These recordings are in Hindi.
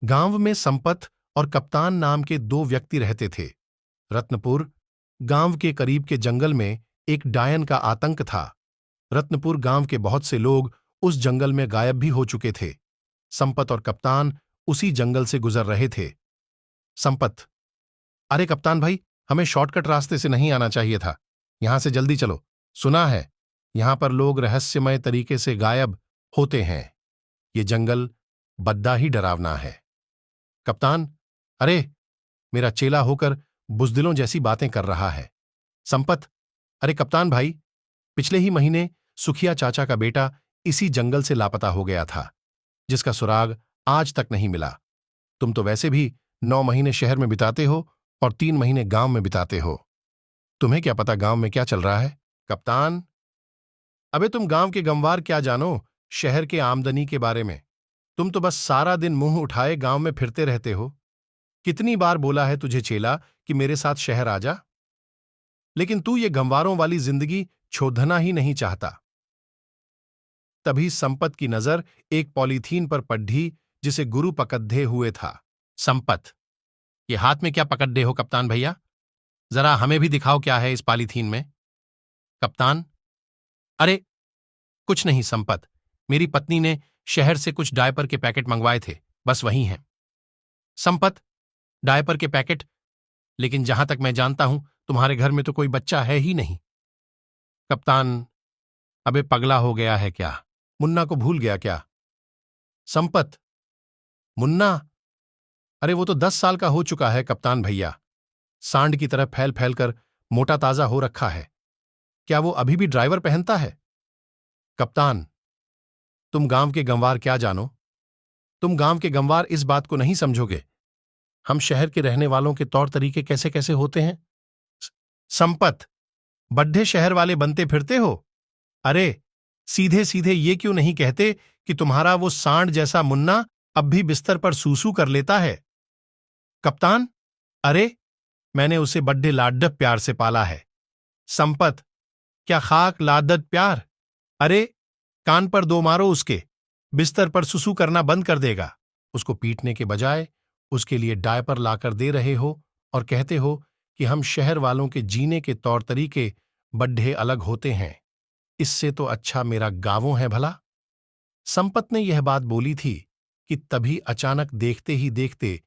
गांव में संपत और कप्तान नाम के दो व्यक्ति रहते थे। रत्नपुर गांव के करीब के जंगल में एक डायन का आतंक था। रत्नपुर गांव के बहुत से लोग उस जंगल में गायब भी हो चुके थे। संपत और कप्तान उसी जंगल से गुजर रहे थे। संपत: अरे कप्तान भाई, हमें शॉर्टकट रास्ते से नहीं आना चाहिए था। यहां से जल्दी चलो। सुना है यहां पर लोग रहस्यमय तरीके से गायब होते हैं। ये जंगल बड्डा ही डरावना है। कप्तान: अरे, मेरा चेला होकर बुजदिलों जैसी बातें कर रहा है। संपत: अरे कप्तान भाई, पिछले ही महीने सुखिया चाचा का बेटा इसी जंगल से लापता हो गया था, जिसका सुराग आज तक नहीं मिला। तुम तो वैसे भी 9 महीने शहर में बिताते हो और 3 महीने गांव में बिताते हो। तुम्हें क्या पता गांव में क्या चल रहा है? कप्तान: अबे तुम गांव के गंवार क्या जानो शहर के आमदनी के बारे में। तुम तो बस सारा दिन मुंह उठाए गांव में फिरते रहते हो। कितनी बार बोला है तुझे चेला कि मेरे साथ शहर आ जा, लेकिन तू ये गंवारों वाली जिंदगी छोड़ना ही नहीं चाहता। तभी संपत की नजर एक पॉलीथीन पर पड़ी जिसे गुरु पकड़े हुए था। संपत: ये हाथ में क्या पकड़े हो कप्तान भैया? जरा हमें भी दिखाओ क्या है इस पॉलीथीन में। कप्तान: अरे कुछ नहीं संपत, मेरी पत्नी ने शहर से कुछ डायपर के पैकेट मंगवाए थे, बस वही हैं। संपत: डायपर के पैकेट? लेकिन जहां तक मैं जानता हूं तुम्हारे घर में तो कोई बच्चा है ही नहीं। कप्तान: अबे पगला हो गया है क्या? मुन्ना को भूल गया क्या? संपत: मुन्ना? अरे वो तो 10 साल का हो चुका है कप्तान भैया। सांड की तरह फैल फैल कर मोटा ताजा हो रखा है। क्या वो अभी भी ड्राइवर पहनता है? कप्तान: तुम गांव के गंवार क्या जानो? तुम गांव के गंवार इस बात को नहीं समझोगे। हम शहर के रहने वालों के तौर तरीके कैसे कैसे होते हैं। संपत: बड्ढे शहर वाले बनते फिरते हो? अरे सीधे सीधे ये क्यों नहीं कहते कि तुम्हारा वो सांड जैसा मुन्ना अब भी बिस्तर पर सूसू कर लेता है? कप्तान: अरे मैंने उसे बड्ढे लाड्डप प्यार से पाला है। संपत: क्या खाक लादत प्यार? अरे कान पर दो मारो उसके, बिस्तर पर सुसु करना बंद कर देगा। उसको पीटने के बजाय उसके लिए डायपर लाकर दे रहे हो और कहते हो कि हम शहर वालों के जीने के तौर तरीके बड्ढे अलग होते हैं। इससे तो अच्छा मेरा गाँवों है भला। संपत ने यह बात बोली थी कि तभी अचानक देखते ही देखते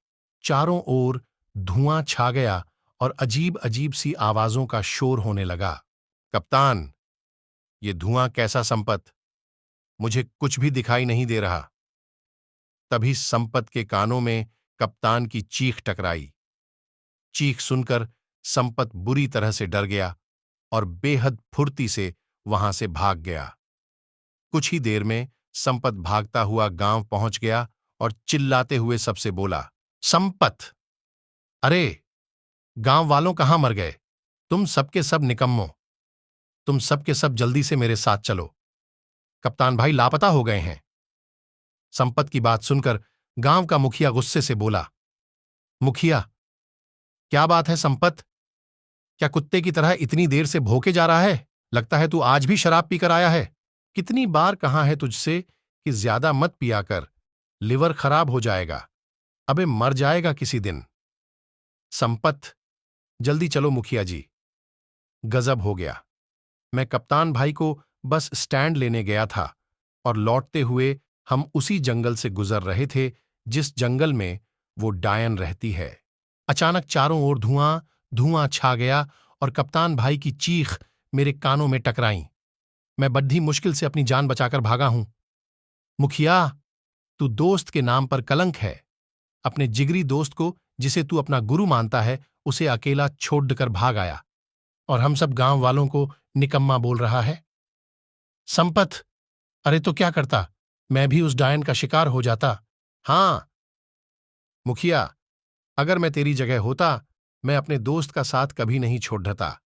चारों ओर धुआं छा गया और अजीब अजीब सी आवाजों का शोर होने लगा। कप्तान: ये धुआं कैसा संपत? मुझे कुछ भी दिखाई नहीं दे रहा। तभी संपत के कानों में कप्तान की चीख टकराई। चीख सुनकर संपत बुरी तरह से डर गया और बेहद फुर्ती से वहां से भाग गया। कुछ ही देर में संपत भागता हुआ गांव पहुंच गया और चिल्लाते हुए सबसे बोला, संपत! अरे गांव वालों कहां मर गए? तुम सबके सब निकम्मो, तुम सबके सब जल्दी से मेरे साथ चलो। कप्तान भाई लापता हो गए हैं। संपत की बात सुनकर गांव का मुखिया गुस्से से बोला, मुखिया क्या बात है संपत? क्या कुत्ते की तरह इतनी देर से भौंके जा रहा है? लगता है तू आज भी शराब पीकर आया है। कितनी बार कहा है तुझसे कि ज्यादा मत पिया कर, लिवर खराब हो जाएगा। अबे मर जाएगा किसी दिन। संपत: जल्दी चलो मुखिया जी। गजब हो गया। मैं कप्तान भाई को बस स्टैंड लेने गया था और लौटते हुए हम उसी जंगल से गुजर रहे थे जिस जंगल में वो डायन रहती है। अचानक चारों ओर धुआं धुआं छा गया और कप्तान भाई की चीख मेरे कानों में टकराई। मैं बड्डी मुश्किल से अपनी जान बचाकर भागा हूं। मुखिया, तू दोस्त के नाम पर कलंक है। अपने जिगरी दोस्त को जिसे तू अपना गुरु मानता है उसे अकेला छोड़कर भाग आया और हम सब गांव वालों को निकम्मा बोल रहा है। संपत: अरे तो क्या करता, मैं भी उस डायन का शिकार हो जाता। हाँ मुखिया, अगर मैं तेरी जगह होता मैं अपने दोस्त का साथ कभी नहीं छोड़ता,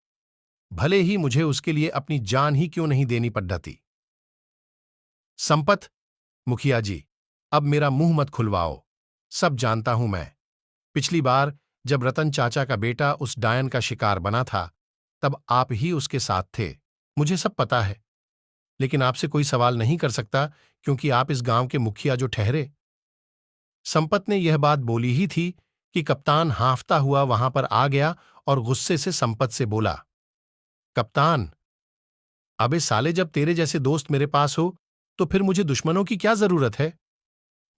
भले ही मुझे उसके लिए अपनी जान ही क्यों नहीं देनी पड़ती। संपत: मुखिया जी, अब मेरा मुंह मत खुलवाओ, सब जानता हूं मैं। पिछली बार जब रतन चाचा का बेटा उस डायन का शिकार बना था तब आप ही उसके साथ थे, मुझे सब पता है। लेकिन आपसे कोई सवाल नहीं कर सकता क्योंकि आप इस गांव के मुखिया जो ठहरे। संपत ने यह बात बोली ही थी कि कप्तान हांफता हुआ वहां पर आ गया और गुस्से से संपत से बोला, कप्तान, अबे साले, जब तेरे जैसे दोस्त मेरे पास हो तो फिर मुझे दुश्मनों की क्या जरूरत है?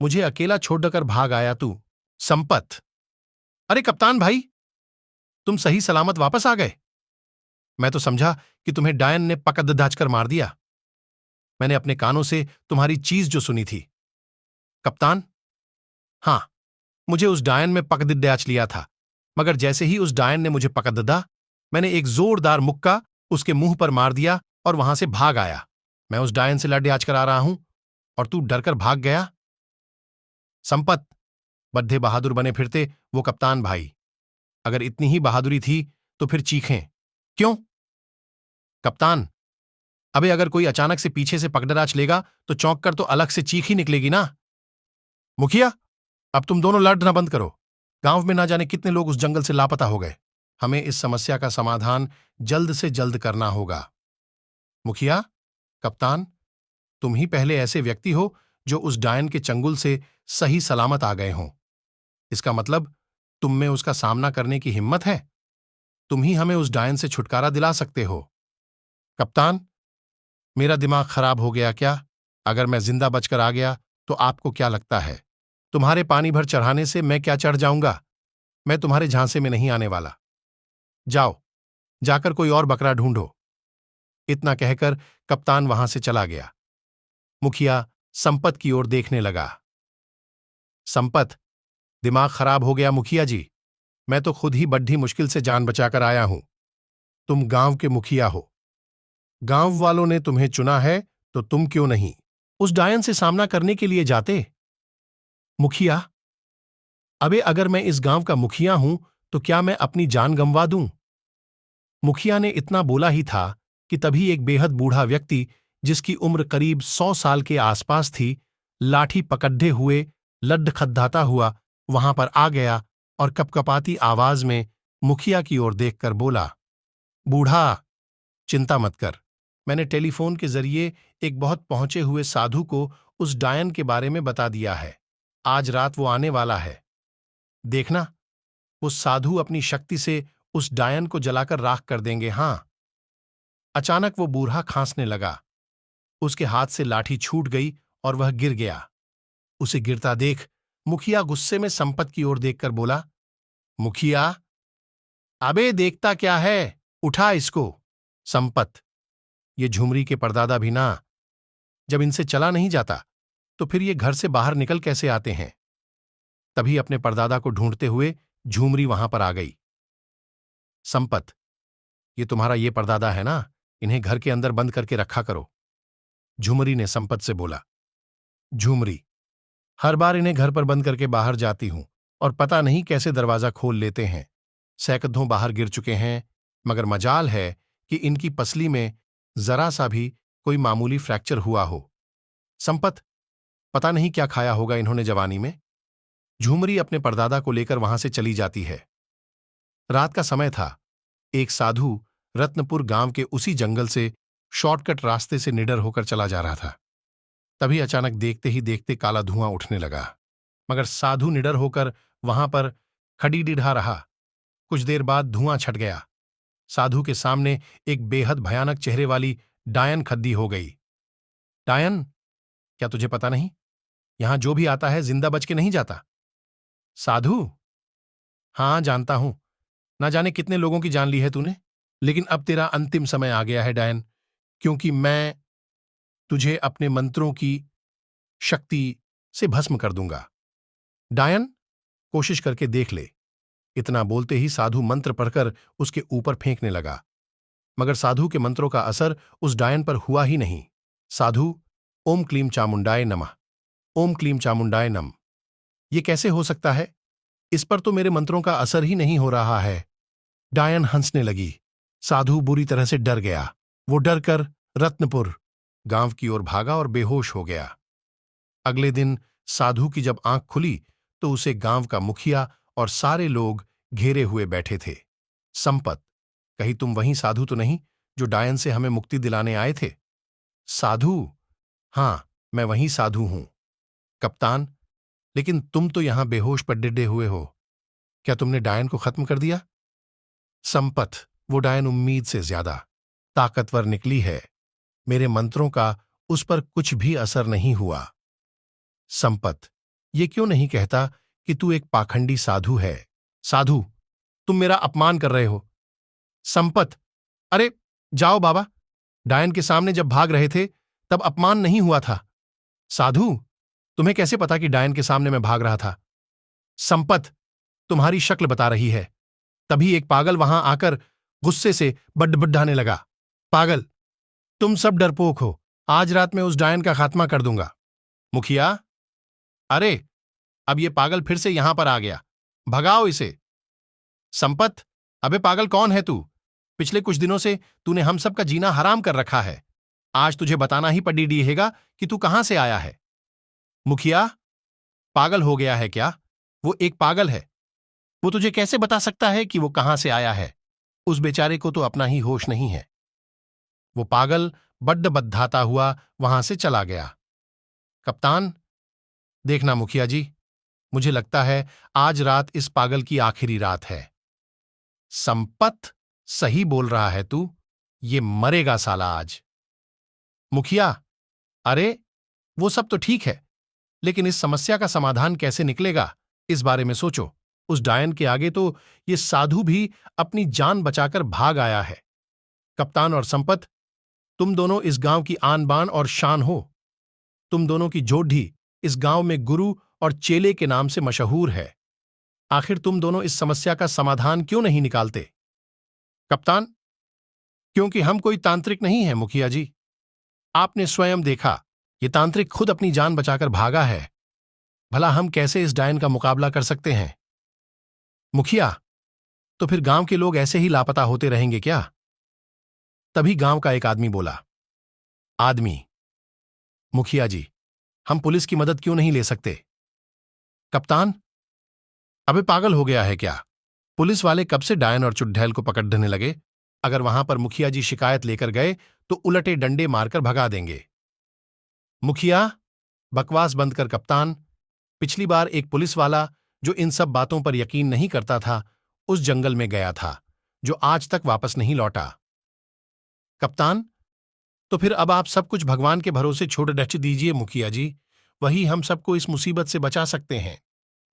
मुझे अकेला छोड़कर भाग आया तू। संपत, अरे कप्तान भाई, तुम सही सलामत वापस आ गए। मैं तो समझा कि तुम्हें डायन ने पकड़ दाचकर मार दिया। मैंने अपने कानों से तुम्हारी चीज जो सुनी थी। कप्तान, हां, मुझे उस डायन में पकड़ लिया था, मगर जैसे ही उस डायन ने मुझे पकड़ दा, मैंने एक जोरदार मुक्का उसके मुंह पर मार दिया और वहां से भाग आया। मैं उस डायन से लड़ कर आ रहा हूं और तू डरकर भाग गया। संपत, बड्ढे बहादुर बने फिरते वो कप्तान भाई। अगर इतनी ही बहादुरी थी तो फिर चीखें क्यों? कप्तान, अबे अगर कोई अचानक से पीछे से पगडराच लेगा तो चौंक कर तो अलग से चीख ही निकलेगी ना। मुखिया, अब तुम दोनों लड़ना बंद करो। गांव में ना जाने कितने लोग उस जंगल से लापता हो गए। हमें इस समस्या का समाधान जल्द से जल्द करना होगा। मुखिया, कप्तान, तुम ही पहले ऐसे व्यक्ति हो जो उस डायन के चंगुल से सही सलामत आ गए हों। इसका मतलब तुम में उसका सामना करने की हिम्मत है। तुम ही हमें उस डायन से छुटकारा दिला सकते हो। कप्तान, मेरा दिमाग खराब हो गया क्या? अगर मैं जिंदा बचकर आ गया तो आपको क्या लगता है तुम्हारे पानी भर चढ़ाने से मैं क्या चढ़ जाऊंगा? मैं तुम्हारे झांसे में नहीं आने वाला। जाओ, जाकर कोई और बकरा ढूंढो। इतना कहकर कप्तान वहां से चला गया। मुखिया संपत की ओर देखने लगा। संपत, दिमाग खराब हो गया मुखिया जी। मैं तो खुद ही बड्ढी मुश्किल से जान बचाकर आया हूं। तुम गांव के मुखिया हो। गांव वालों ने तुम्हें चुना है तो तुम क्यों नहीं उस डायन से सामना करने के लिए जाते? मुखिया, अबे अगर मैं इस गांव का मुखिया हूं तो क्या मैं अपनी जान गंवा दूं? मुखिया ने इतना बोला ही था कि तभी एक बेहद बूढ़ा व्यक्ति, जिसकी उम्र करीब 100 साल के आसपास थी, लाठी पकड़े हुए लड्डखड्डाता हुआ वहां पर आ गया और कपकपाती आवाज में मुखिया की ओर देखकर बोला, बूढ़ा, चिंता मत कर। मैंने टेलीफोन के जरिए एक बहुत पहुंचे हुए साधु को उस डायन के बारे में बता दिया है। आज रात वो आने वाला है। देखना, वो साधु अपनी शक्ति से उस डायन को जलाकर राख कर देंगे। हां। अचानक वो बूढ़ा खांसने लगा। उसके हाथ से लाठी छूट गई और वह गिर गया। उसे गिरता देख मुखिया गुस्से में संपत की ओर देखकर बोला, मुखिया, अबे देखता क्या है, उठा इसको। संपत, ये झुमरी के परदादा भी ना, जब इनसे चला नहीं जाता तो फिर ये घर से बाहर निकल कैसे आते हैं? तभी अपने परदादा को ढूंढते हुए झूमरी वहां पर आ गई। संपत, ये तुम्हारा ये परदादा है ना, इन्हें घर के अंदर बंद करके रखा करो। झुमरी ने संपत से बोला। झुमरी, हर बार इन्हें घर पर बंद करके बाहर जाती हूं और पता नहीं कैसे दरवाजा खोल लेते हैं। सैकड़ों बाहर गिर चुके हैं, मगर मजाल है कि इनकी पसली में जरा सा भी कोई मामूली फ्रैक्चर हुआ हो। संपत, पता नहीं क्या खाया होगा इन्होंने जवानी में। झूमरी अपने परदादा को लेकर वहां से चली जाती है। रात का समय था। एक साधु रत्नपुर गांव के उसी जंगल से शॉर्टकट रास्ते से निडर होकर चला जा रहा था। तभी अचानक देखते ही देखते काला धुआं उठने लगा, मगर साधु निडर होकर वहां पर खड़ीडिढ़ा रहा। कुछ देर बाद धुआं छट गया। साधु के सामने एक बेहद भयानक चेहरे वाली डायन खड़ी हो गई। डायन, क्या तुझे पता नहीं, यहां जो भी आता है जिंदा बच के नहीं जाता। साधु, हां जानता हूं, ना जाने कितने लोगों की जान ली है तूने, लेकिन अब तेरा अंतिम समय आ गया है डायन, क्योंकि मैं तुझे अपने मंत्रों की शक्ति से भस्म कर दूंगा। डायन, कोशिश करके देख ले। इतना बोलते ही साधु मंत्र पढ़कर उसके ऊपर फेंकने लगा, मगर साधु के मंत्रों का असर उस डायन पर हुआ ही नहीं। साधु, ओम क्लीम चामुंडाय नमः, ओम क्लीम चामुंडाय नम। ये कैसे हो सकता है? इस पर तो मेरे मंत्रों का असर ही नहीं हो रहा है। डायन हंसने लगी। साधु बुरी तरह से डर गया। वो डर कर रत्नपुर गांव की ओर भागा और बेहोश हो गया। अगले दिन साधु की जब आंख खुली तो उसे गांव का मुखिया और सारे लोग घेरे हुए बैठे थे। संपत, कहीं तुम वही साधु तो नहीं जो डायन से हमें मुक्ति दिलाने आए थे? साधु, हां, मैं वही साधु हूं। कप्तान, लेकिन तुम तो यहां बेहोश पड्डिड्डे हुए हो। क्या तुमने डायन को खत्म कर दिया? संपत, वो डायन उम्मीद से ज्यादा ताकतवर निकली है। मेरे मंत्रों का उस पर कुछ भी असर नहीं हुआ। संपत, ये क्यों नहीं कहता कि तू एक पाखंडी साधु है? साधु, तुम मेरा अपमान कर रहे हो। संपत, अरे जाओ बाबा, डायन के सामने जब भाग रहे थे तब अपमान नहीं हुआ था। साधु, तुम्हें कैसे पता कि डायन के सामने मैं भाग रहा था? संपत, तुम्हारी शक्ल बता रही है। तभी एक पागल वहां आकर गुस्से से बड्ढाने लगा। पागल, तुम सब डरपोक हो। आज रात में उस डायन का खात्मा कर दूंगा। मुखिया, अरे अब ये पागल फिर से यहां पर आ गया, भगाओ इसे। संपत, अबे पागल कौन है तू? पिछले कुछ दिनों से तूने हम सब का जीना हराम कर रखा है। आज तुझे बताना ही पड़ेगा कि तू कहां से आया है। मुखिया, पागल हो गया है क्या? वो एक पागल है। वो तुझे कैसे बता सकता है कि वो कहां से आया है? उस बेचारे को तो अपना ही होश नहीं है। वो पागल बड्ड बद्धाता हुआ वहां से चला गया। कप्तान, देखना मुखिया जी, मुझे लगता है आज रात इस पागल की आखिरी रात है। संपत, सही बोल रहा है तू, ये मरेगा साला आज। मुखिया, अरे वो सब तो ठीक है, लेकिन इस समस्या का समाधान कैसे निकलेगा, इस बारे में सोचो। उस डायन के आगे तो ये साधु भी अपनी जान बचाकर भाग आया है। कप्तान और संपत, तुम दोनों इस गांव की आन बान और शान हो। तुम दोनों की जोड़ी इस गांव में गुरु और चेले के नाम से मशहूर है। आखिर तुम दोनों इस समस्या का समाधान क्यों नहीं निकालते? कप्तान, क्योंकि हम कोई तांत्रिक नहीं है मुखिया जी। आपने स्वयं देखा, ये तांत्रिक खुद अपनी जान बचाकर भागा है। भला हम कैसे इस डायन का मुकाबला कर सकते हैं? मुखिया, तो फिर गांव के लोग ऐसे ही लापता होते रहेंगे क्या? तभी गांव का एक आदमी बोला। आदमी, मुखिया जी, हम पुलिस की मदद क्यों नहीं ले सकते? कप्तान, अबे पागल हो गया है क्या? पुलिस वाले कब से डायन और चुड़ैल को पकड़ने लगे। अगर वहां पर मुखिया जी शिकायत लेकर गए तो उलटे डंडे मारकर भगा देंगे। मुखिया, बकवास बंद कर कप्तान। पिछली बार एक पुलिस वाला जो इन सब बातों पर यकीन नहीं करता था, उस जंगल में गया था, जो आज तक वापस नहीं लौटा। कप्तान, तो फिर अब आप सब कुछ भगवान के भरोसे छोड़ डच दीजिए मुखिया जी। वही हम सबको इस मुसीबत से बचा सकते हैं।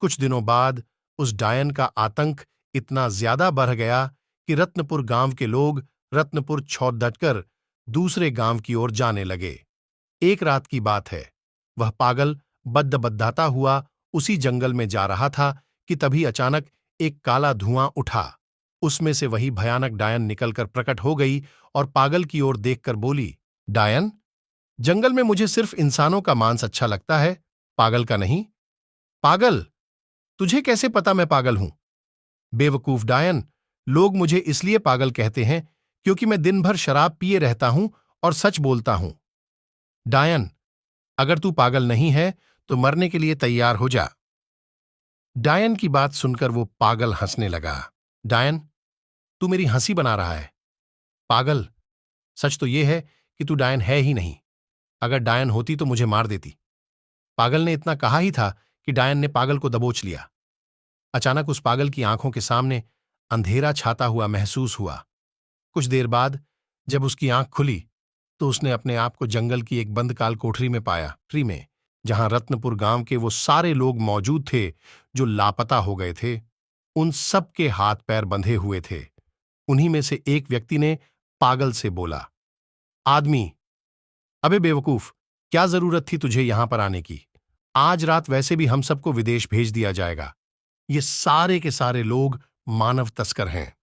कुछ दिनों बाद उस डायन का आतंक इतना ज्यादा बढ़ गया कि रत्नपुर गांव के लोग रत्नपुर छोड़ दूसरे गांव की ओर जाने लगे। एक रात की बात है, वह पागल बद्दाता हुआ उसी जंगल में जा रहा था कि तभी अचानक एक काला धुआं उठा। उसमें से वही भयानक डायन निकलकर प्रकट हो गई और पागल की ओर देखकर बोली, डायन, जंगल में मुझे सिर्फ इंसानों का मांस अच्छा लगता है, पागल का नहीं। पागल, तुझे कैसे पता मैं पागल हूं? बेवकूफ डायन, लोग मुझे इसलिए पागल कहते हैं क्योंकि मैं दिन भर शराब पिए रहता हूं और सच बोलता हूं। डायन, अगर तू पागल नहीं है तो मरने के लिए तैयार हो जा। डायन की बात सुनकर वो पागल हंसने लगा। डायन, तू मेरी हंसी बना रहा है। पागल, सच तो यह है कि तू डायन है ही नहीं। अगर डायन होती तो मुझे मार देती। पागल ने इतना कहा ही था कि डायन ने पागल को दबोच लिया। अचानक उस पागल की आंखों के सामने अंधेरा छाता हुआ महसूस हुआ। कुछ देर बाद जब उसकी आंख खुली तो उसने अपने आप को जंगल की एक बंद काल कोठरी में पाया, में जहां रत्नपुर गांव के वो सारे लोग मौजूद थे जो लापता हो गए थे। उन सब के हाथ पैर बंधे हुए थे। उन्हीं में से एक व्यक्ति ने पागल से बोला, आदमी, अबे बेवकूफ, क्या जरूरत थी तुझे यहां पर आने की? आज रात वैसे भी हम सबको विदेश भेज दिया जाएगा। ये सारे के सारे लोग मानव तस्कर हैं।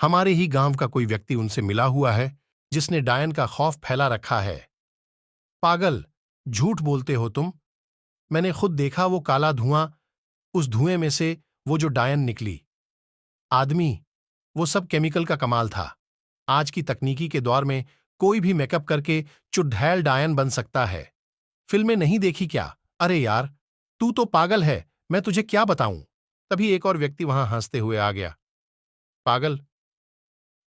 हमारे ही गांव का कोई व्यक्ति उनसे मिला हुआ है जिसने डायन का खौफ फैला रखा है। पागल, झूठ बोलते हो तुम। मैंने खुद देखा वो काला धुआं, उस धुएं में से वो जो डायन निकली। आदमी, वो सब केमिकल का कमाल था। आज की तकनीकी के दौर में कोई भी मेकअप करके चुड़ैल डायन बन सकता है। फिल्में नहीं देखी क्या? अरे यार, तू तो पागल है, मैं तुझे क्या बताऊं? तभी एक और व्यक्ति वहां हंसते हुए आ गया। पागल,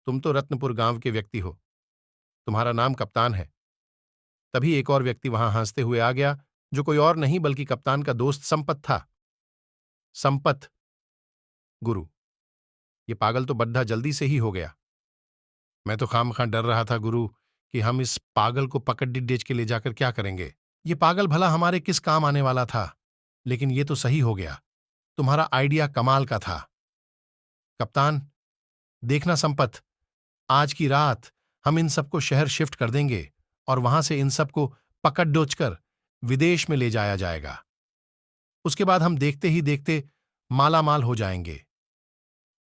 तुम तो रत्नपुर गांव के व्यक्ति हो, तुम्हारा नाम कप्तान है। तभी एक और व्यक्ति वहां हंसते हुए आ गया। जो कोई और नहीं बल्कि कप्तान का दोस्त संपत था। संपत, गुरु, ये पागल तो बड्ढा जल्दी से ही हो गया। मैं तो खामखा डर रहा था गुरु कि हम इस पागल को पकड़ डिड्डेज के ले जाकर क्या करेंगे। ये पागल भला हमारे किस काम आने वाला था, लेकिन ये तो सही हो गया। तुम्हारा आइडिया कमाल का था कप्तान। देखना संपत, आज की रात हम इन सबको शहर शिफ्ट कर देंगे और वहां से इन सबको पकड़ डोच कर विदेश में ले जाया जाएगा। उसके बाद हम देखते ही देखते माला माल हो जाएंगे।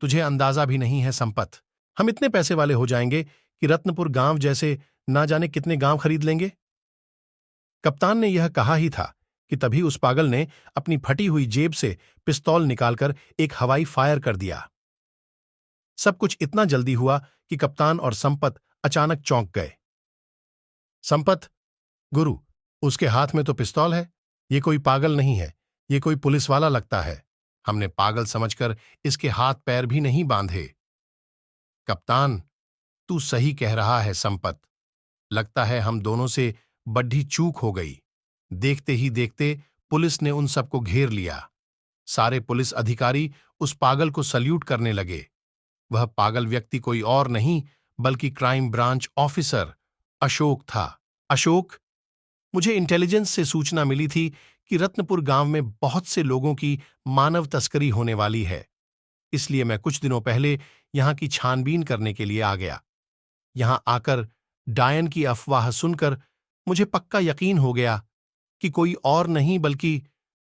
तुझे अंदाजा भी नहीं है संपत, हम इतने पैसे वाले हो जाएंगे कि रत्नपुर गांव जैसे ना जाने कितने गांव खरीद लेंगे। कप्तान ने यह कहा ही था कि तभी उस पागल ने अपनी फटी हुई जेब से पिस्तौल निकालकर एक हवाई फायर कर दिया। सब कुछ इतना जल्दी हुआ कि कप्तान और संपत अचानक चौंक गए। संपत, गुरु, उसके हाथ में तो पिस्तौल है। ये कोई पागल नहीं है, ये कोई पुलिस वाला लगता है। हमने पागल समझकर इसके हाथ पैर भी नहीं बांधे। कप्तान, तू सही कह रहा है संपत। लगता है हम दोनों से बड्ढी चूक हो गई। देखते ही देखते पुलिस ने उन सबको घेर लिया। सारे पुलिस अधिकारी उस पागल को सल्यूट करने लगे। वह पागल व्यक्ति कोई और नहीं बल्कि क्राइम ब्रांच ऑफिसर अशोक था। अशोक, मुझे इंटेलिजेंस से सूचना मिली थी कि रत्नपुर गांव में बहुत से लोगों की मानव तस्करी होने वाली है। इसलिए मैं कुछ दिनों पहले यहां की छानबीन करने के लिए आ गया। यहां आकर डायन की अफवाह सुनकर मुझे पक्का यकीन हो गया कि कोई और नहीं बल्कि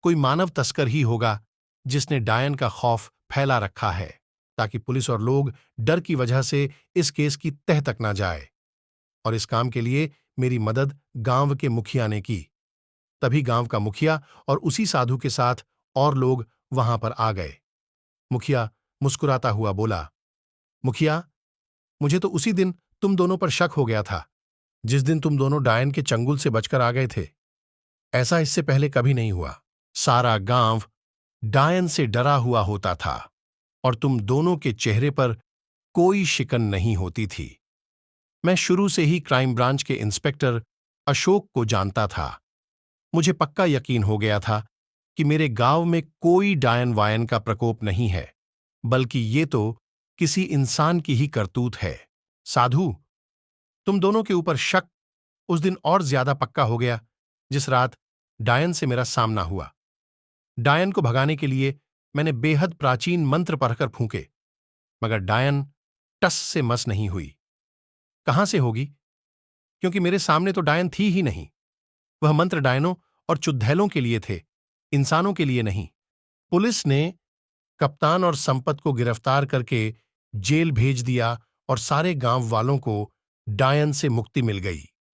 कोई मानव तस्कर ही होगा जिसने डायन का खौफ फैला रखा है, ताकि पुलिस और लोग डर की वजह से इस केस की तह तक ना जाए। और इस काम के लिए मेरी मदद गांव के मुखिया ने की। तभी गांव का मुखिया और उसी साधु के साथ और लोग वहां पर आ गए। मुखिया मुस्कुराता हुआ बोला, मुखिया, मुझे तो उसी दिन तुम दोनों पर शक हो गया था, जिस दिन तुम दोनों डायन के चंगुल से बचकर आ गए थे। ऐसा इससे पहले कभी नहीं हुआ। सारा गांव डायन से डरा हुआ होता था और तुम दोनों के चेहरे पर कोई शिकन नहीं होती थी। मैं शुरू से ही क्राइम ब्रांच के इंस्पेक्टर अशोक को जानता था। मुझे पक्का यकीन हो गया था कि मेरे गांव में कोई डायन वायन का प्रकोप नहीं है, बल्कि ये तो किसी इंसान की ही करतूत है। साधु, तुम दोनों के ऊपर शक उस दिन और ज्यादा पक्का हो गया जिस रात डायन से मेरा सामना हुआ। डायन को भगाने के लिए मैंने बेहद प्राचीन मंत्र पढ़कर फूंके, मगर डायन टस से मस नहीं हुई। कहां से होगी, क्योंकि मेरे सामने तो डायन थी ही नहीं। वह मंत्र डायनों और चुड़ैलों के लिए थे, इंसानों के लिए नहीं। पुलिस ने कप्तान और संपत को गिरफ्तार करके जेल भेज दिया और सारे गांव वालों को डायन से मुक्ति मिल गई।